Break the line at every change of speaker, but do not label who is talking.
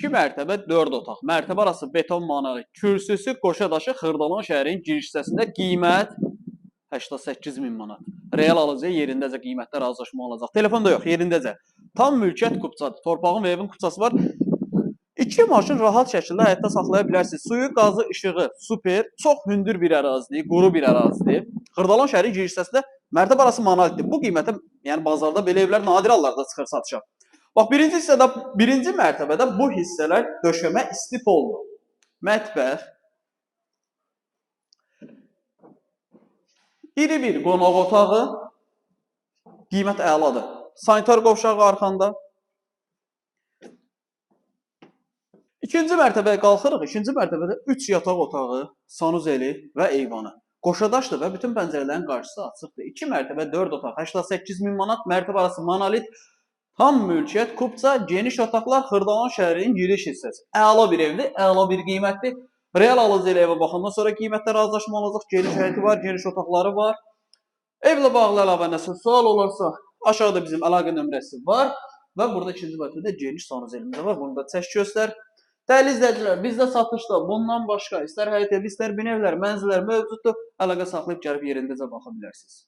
2 mərtəbə 4 otaq. Mərtəbə arası beton manalı, kürsüsü Qoşadaşı Xırdalan şəhərin giriş hissəsində qiymət 88.000 manat. Real alıcıya yerindəcə qiymətlər razılaşma olacaq. Telefonda yox, yerindəcə. Tam mülkiyyət kupçadır. Torpağın və evin kupçası var. 2 maşın rahat şəkildə həyatda saxlaya bilərsiniz. Suyu, qazı, işığı super. Çox hündür bir ərazidir, quru bir ərazidir. Xırdalan şəhərin giriş hissəsində mərtəbə arası monolitdir. Bu qiymətə, yəni bazarda belə evlər nadir hallarda çıxır satışa. Bax, birinci hissədə, birinci mərtəbədə bu hissələr döşəmə istif oldu. Mətbəx, iri bir qonaq otağı, qiymət əladır. Sanitar qovşağı arxanda. İkinci mərtəbəyə qalxırıq. İkinci mərtəbədə 3 yataq otağı, sanuzeli və eyvanı. Qoşadaşdır və bütün pəncərələrin qarşısı açıqdır. 2 mərtəbə 4 otaq, 88.000 manat, mərtəbə arası monolit, tam mülkiyyət, kupça, geniş otaqlar, Xırdalan şəhərinin giriş hissəsi. Əla bir evdir, əla bir qiymətdir. Real alıcı ilə evə baxandan sonra qiymətlər razılaşma olacaq. Geniş həyəti var, geniş otaqları var. Evlə bağlı əlavə nəsə sual olarsa, aşağıda bizim əlaqə nömrəsi var və burada ikinci mərtəbədə geniş sanuzelimiz var. Bunu da çək göstər. Dəyərli izləyicilər, bizdə satışda bundan başqa istər həyət evi, istər bina evlər, mənzillər mövcuddur. Əlaqə saxlayıb gəlib yerindəcə baxa bilərsiniz.